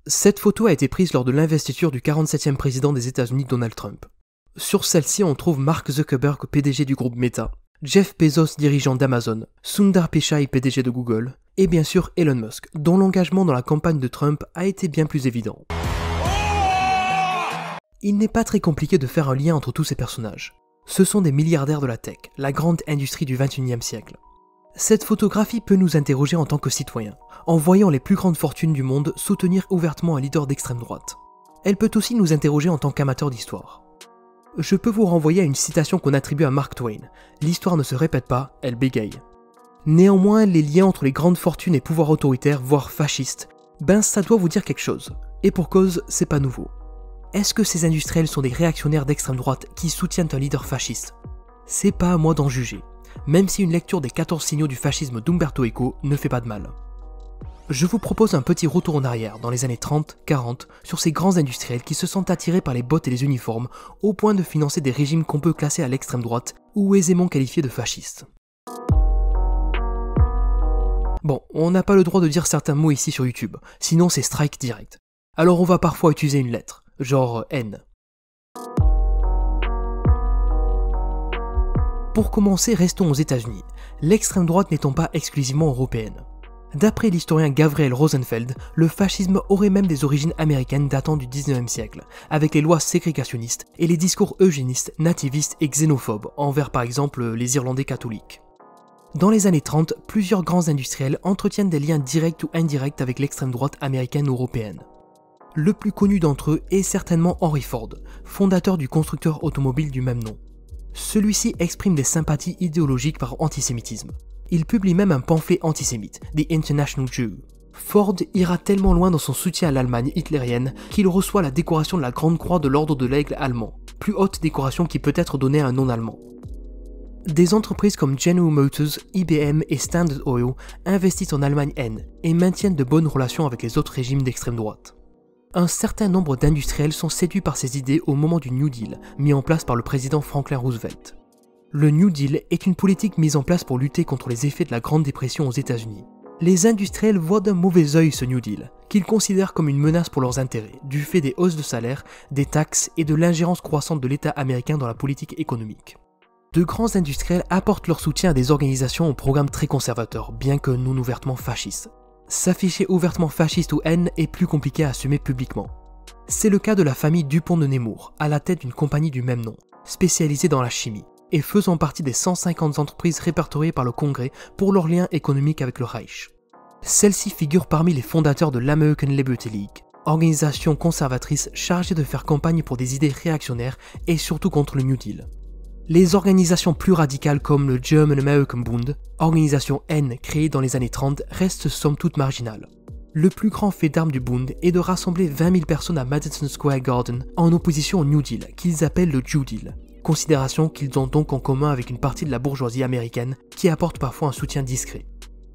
Cette photo a été prise lors de l'investiture du 47e président des États-Unis Donald Trump. Sur celle-ci, on trouve Mark Zuckerberg, PDG du groupe Meta, Jeff Bezos, dirigeant d'Amazon, Sundar Pichai, PDG de Google, et bien sûr Elon Musk, dont l'engagement dans la campagne de Trump a été bien plus évident. Il n'est pas très compliqué de faire un lien entre tous ces personnages. Ce sont des milliardaires de la tech, la grande industrie du XXIe siècle. Cette photographie peut nous interroger en tant que citoyens, en voyant les plus grandes fortunes du monde soutenir ouvertement un leader d'extrême droite. Elle peut aussi nous interroger en tant qu'amateurs d'histoire. Je peux vous renvoyer à une citation qu'on attribue à Mark Twain. L'histoire ne se répète pas, elle bégaye. Néanmoins, les liens entre les grandes fortunes et pouvoirs autoritaires, voire fascistes, ça doit vous dire quelque chose. Et pour cause, c'est pas nouveau. Est-ce que ces industriels sont des réactionnaires d'extrême droite qui soutiennent un leader fasciste? C'est pas à moi d'en juger, même si une lecture des 14 signaux du fascisme d'Umberto Eco ne fait pas de mal. Je vous propose un petit retour en arrière dans les années 30-40 sur ces grands industriels qui se sentent attirés par les bottes et les uniformes au point de financer des régimes qu'on peut classer à l'extrême droite ou aisément qualifiés de fascistes. Bon, on n'a pas le droit de dire certains mots ici sur YouTube, sinon c'est strike direct. Alors on va parfois utiliser une lettre, genre N. Pour commencer, restons aux États-Unis, l'extrême droite n'étant pas exclusivement européenne. D'après l'historien Gabriel Rosenfeld, le fascisme aurait même des origines américaines datant du 19e siècle, avec les lois ségrégationnistes et les discours eugénistes, nativistes et xénophobes envers par exemple les Irlandais catholiques. Dans les années 30, plusieurs grands industriels entretiennent des liens directs ou indirects avec l'extrême droite américaine ou européenne. Le plus connu d'entre eux est certainement Henry Ford, fondateur du constructeur automobile du même nom. Celui-ci exprime des sympathies idéologiques par antisémitisme. Il publie même un pamphlet antisémite, The International Jew. Ford ira tellement loin dans son soutien à l'Allemagne hitlérienne qu'il reçoit la décoration de la Grande Croix de l'Ordre de l'Aigle allemand, plus haute décoration qui peut être donnée à un non-allemand. Des entreprises comme General Motors, IBM et Standard Oil investissent en Allemagne N et maintiennent de bonnes relations avec les autres régimes d'extrême droite. Un certain nombre d'industriels sont séduits par ces idées au moment du New Deal, mis en place par le président Franklin Roosevelt. Le New Deal est une politique mise en place pour lutter contre les effets de la Grande Dépression aux États-Unis. Les industriels voient d'un mauvais œil ce New Deal, qu'ils considèrent comme une menace pour leurs intérêts, du fait des hausses de salaire, des taxes et de l'ingérence croissante de l'État américain dans la politique économique. De grands industriels apportent leur soutien à des organisations au programme très conservateur, bien que non ouvertement fascistes. S'afficher ouvertement fasciste ou haine est plus compliqué à assumer publiquement. C'est le cas de la famille Dupont de Nemours, à la tête d'une compagnie du même nom, spécialisée dans la chimie, et faisant partie des 150 entreprises répertoriées par le Congrès pour leurs liens économiques avec le Reich. Celle-ci figure parmi les fondateurs de l'American Liberty League, organisation conservatrice chargée de faire campagne pour des idées réactionnaires et surtout contre le New Deal. Les organisations plus radicales comme le German American Bund, organisation N créée dans les années 30, restent somme toute marginales. Le plus grand fait d'armes du Bund est de rassembler 20 000 personnes à Madison Square Garden en opposition au New Deal, qu'ils appellent le Jew Deal, considération qu'ils ont donc en commun avec une partie de la bourgeoisie américaine qui apporte parfois un soutien discret.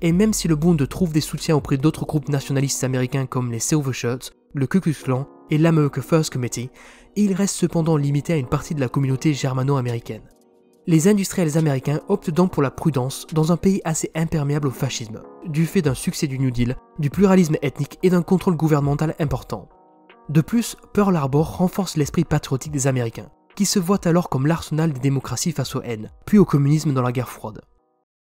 Et même si le Bund trouve des soutiens auprès d'autres groupes nationalistes américains comme les Silver Shirts, le Ku Klux Klan et l'America First Committee, il reste cependant limité à une partie de la communauté germano-américaine. Les industriels américains optent donc pour la prudence dans un pays assez imperméable au fascisme, du fait d'un succès du New Deal, du pluralisme ethnique et d'un contrôle gouvernemental important. De plus, Pearl Harbor renforce l'esprit patriotique des Américains, qui se voient alors comme l'arsenal des démocraties face aux haines, puis au communisme dans la guerre froide.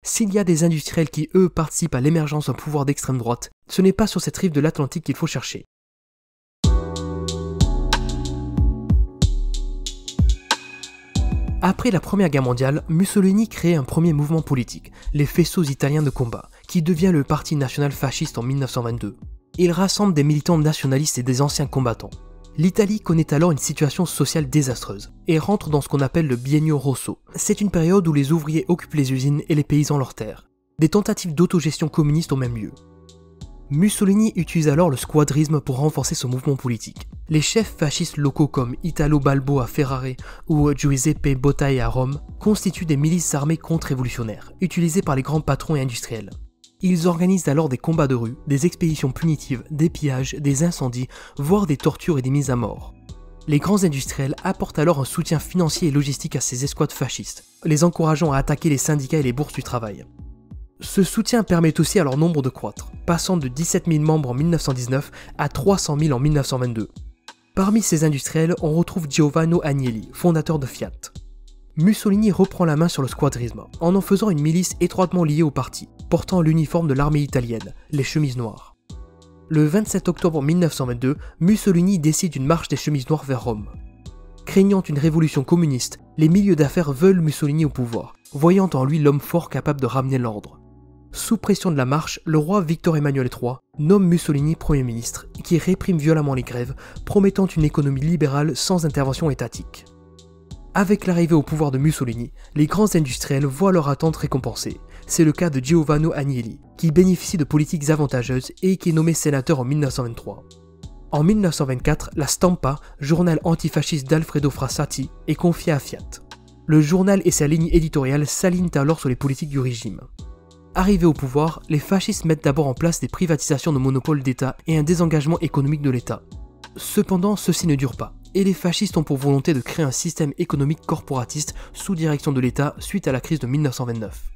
S'il y a des industriels qui, eux, participent à l'émergence d'un pouvoir d'extrême droite, ce n'est pas sur cette rive de l'Atlantique qu'il faut chercher. Après la Première Guerre mondiale, Mussolini crée un premier mouvement politique, les Faisceaux italiens de combat, qui devient le Parti national fasciste en 1922. Il rassemble des militants nationalistes et des anciens combattants. L'Italie connaît alors une situation sociale désastreuse et rentre dans ce qu'on appelle le Biennio Rosso. C'est une période où les ouvriers occupent les usines et les paysans leurs terres. Des tentatives d'autogestion communiste ont même lieu. Mussolini utilise alors le squadrisme pour renforcer son mouvement politique. Les chefs fascistes locaux comme Italo Balbo à Ferrare ou Giuseppe Bottai à Rome constituent des milices armées contre-révolutionnaires, utilisées par les grands patrons et industriels. Ils organisent alors des combats de rue, des expéditions punitives, des pillages, des incendies, voire des tortures et des mises à mort. Les grands industriels apportent alors un soutien financier et logistique à ces escouades fascistes, les encourageant à attaquer les syndicats et les bourses du travail. Ce soutien permet aussi à leur nombre de croître, passant de 17 000 membres en 1919 à 300 000 en 1922. Parmi ces industriels, on retrouve Giovanni Agnelli, fondateur de Fiat. Mussolini reprend la main sur le squadrisme, en faisant une milice étroitement liée au parti, portant l'uniforme de l'armée italienne, les chemises noires. Le 27 octobre 1922, Mussolini décide une marche des chemises noires vers Rome. Craignant une révolution communiste, les milieux d'affaires veulent Mussolini au pouvoir, voyant en lui l'homme fort capable de ramener l'ordre. Sous pression de la marche, le roi Victor Emmanuel III nomme Mussolini Premier ministre, qui réprime violemment les grèves, promettant une économie libérale sans intervention étatique. Avec l'arrivée au pouvoir de Mussolini, les grands industriels voient leur attente récompensée. C'est le cas de Giovanni Agnelli, qui bénéficie de politiques avantageuses et qui est nommé sénateur en 1923. En 1924, la Stampa, journal antifasciste d'Alfredo Frassati, est confiée à Fiat. Le journal et sa ligne éditoriale s'alignent alors sur les politiques du régime. Arrivés au pouvoir, les fascistes mettent d'abord en place des privatisations de monopoles d'État et un désengagement économique de l'État. Cependant, ceci ne dure pas, et les fascistes ont pour volonté de créer un système économique corporatiste sous direction de l'État suite à la crise de 1929.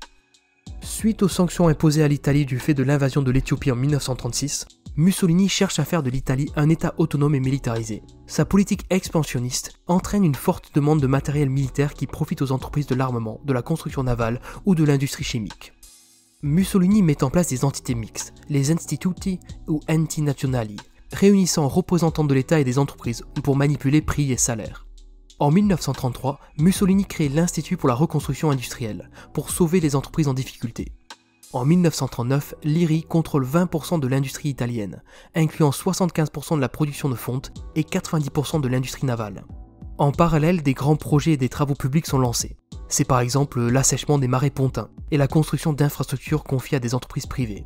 Suite aux sanctions imposées à l'Italie du fait de l'invasion de l'Éthiopie en 1936, Mussolini cherche à faire de l'Italie un État autonome et militarisé. Sa politique expansionniste entraîne une forte demande de matériel militaire qui profite aux entreprises de l'armement, de la construction navale ou de l'industrie chimique. Mussolini met en place des entités mixtes, les Instituti ou Enti Nazionali, réunissant représentants de l'État et des entreprises pour manipuler prix et salaires. En 1933, Mussolini crée l'Institut pour la reconstruction industrielle, pour sauver les entreprises en difficulté. En 1939, l'IRI contrôle 20% de l'industrie italienne, incluant 75% de la production de fonte et 90% de l'industrie navale. En parallèle, des grands projets et des travaux publics sont lancés. C'est par exemple l'assèchement des marais pontins et la construction d'infrastructures confiées à des entreprises privées.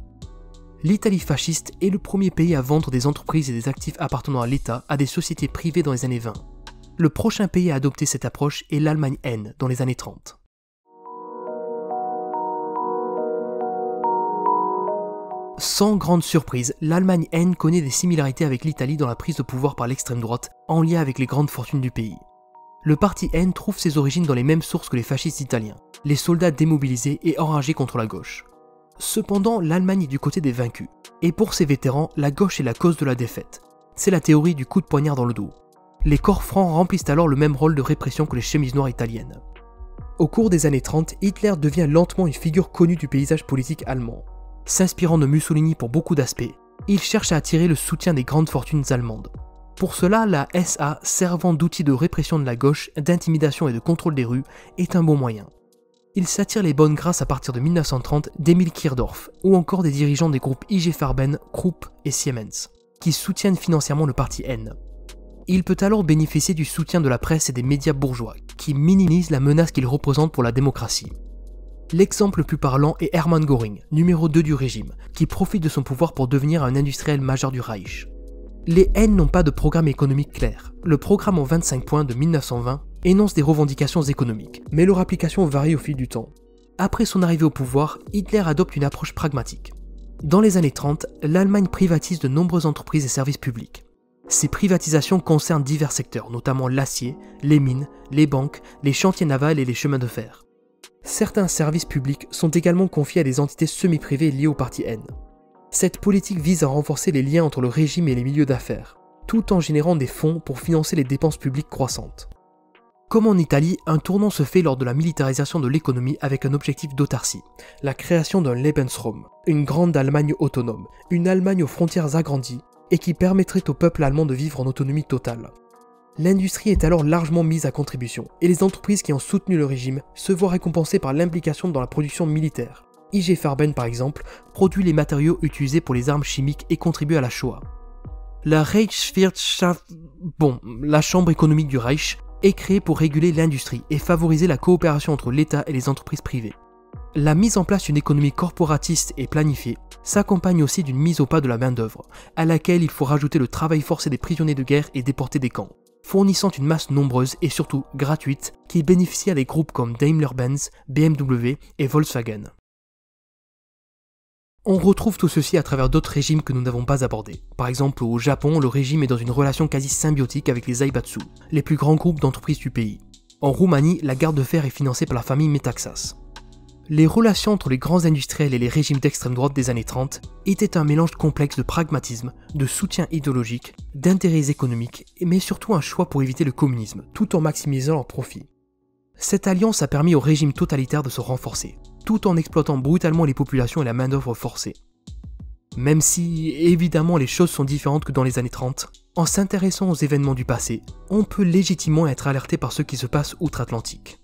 L'Italie fasciste est le premier pays à vendre des entreprises et des actifs appartenant à l'État à des sociétés privées dans les années 20. Le prochain pays à adopter cette approche est l'Allemagne N dans les années 30. Sans grande surprise, l'Allemagne N connaît des similarités avec l'Italie dans la prise de pouvoir par l'extrême droite en lien avec les grandes fortunes du pays. Le parti N trouve ses origines dans les mêmes sources que les fascistes italiens, les soldats démobilisés et enragés contre la gauche. Cependant, l'Allemagne est du côté des vaincus, et pour ces vétérans, la gauche est la cause de la défaite. C'est la théorie du coup de poignard dans le dos. Les corps francs remplissent alors le même rôle de répression que les chemises noires italiennes. Au cours des années 30, Hitler devient lentement une figure connue du paysage politique allemand. S'inspirant de Mussolini pour beaucoup d'aspects, il cherche à attirer le soutien des grandes fortunes allemandes. Pour cela, la SA, servant d'outil de répression de la gauche, d'intimidation et de contrôle des rues, est un bon moyen. Il s'attire les bonnes grâces à partir de 1930 d'Emil Kirdorf, ou encore des dirigeants des groupes IG Farben, Krupp et Siemens, qui soutiennent financièrement le parti N. Il peut alors bénéficier du soutien de la presse et des médias bourgeois, qui minimisent la menace qu'il représente pour la démocratie. L'exemple le plus parlant est Hermann Göring, numéro 2 du régime, qui profite de son pouvoir pour devenir un industriel majeur du Reich. Les N n'ont pas de programme économique clair. Le programme en 25 points de 1920 énonce des revendications économiques, mais leur application varie au fil du temps. Après son arrivée au pouvoir, Hitler adopte une approche pragmatique. Dans les années 30, l'Allemagne privatise de nombreuses entreprises et services publics. Ces privatisations concernent divers secteurs, notamment l'acier, les mines, les banques, les chantiers navals et les chemins de fer. Certains services publics sont également confiés à des entités semi-privées liées au parti N. Cette politique vise à renforcer les liens entre le régime et les milieux d'affaires, tout en générant des fonds pour financer les dépenses publiques croissantes. Comme en Italie, un tournant se fait lors de la militarisation de l'économie avec un objectif d'autarcie, la création d'un Lebensraum, une grande Allemagne autonome, une Allemagne aux frontières agrandies et qui permettrait au peuple allemand de vivre en autonomie totale. L'industrie est alors largement mise à contribution et les entreprises qui ont soutenu le régime se voient récompensées par l'implication dans la production militaire. IG Farben par exemple produit les matériaux utilisés pour les armes chimiques et contribue à la Shoah. La Reichswirtschaft, la chambre économique du Reich, est créée pour réguler l'industrie et favoriser la coopération entre l'État et les entreprises privées. La mise en place d'une économie corporatiste et planifiée s'accompagne aussi d'une mise au pas de la main-d'œuvre, à laquelle il faut rajouter le travail forcé des prisonniers de guerre et déportés des camps, fournissant une masse nombreuse et surtout gratuite qui bénéficie à des groupes comme Daimler-Benz, BMW et Volkswagen. On retrouve tout ceci à travers d'autres régimes que nous n'avons pas abordés. Par exemple, au Japon, le régime est dans une relation quasi symbiotique avec les Zaibatsu, les plus grands groupes d'entreprises du pays. En Roumanie, la gare de fer est financée par la famille Metaxas. Les relations entre les grands industriels et les régimes d'extrême droite des années 30 étaient un mélange complexe de pragmatisme, de soutien idéologique, d'intérêts économiques, mais surtout un choix pour éviter le communisme, tout en maximisant leurs profits. Cette alliance a permis au régime totalitaire de se renforcer, tout en exploitant brutalement les populations et la main-d'œuvre forcée. Même si, évidemment, les choses sont différentes que dans les années 30, en s'intéressant aux événements du passé, on peut légitimement être alerté par ce qui se passe outre-Atlantique.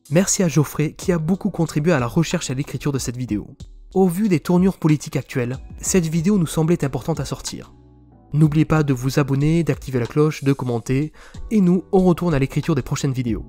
Merci à Geoffrey qui a beaucoup contribué à la recherche et à l'écriture de cette vidéo. Au vu des tournures politiques actuelles, cette vidéo nous semblait importante à sortir. N'oubliez pas de vous abonner, d'activer la cloche, de commenter, et nous, on retourne à l'écriture des prochaines vidéos.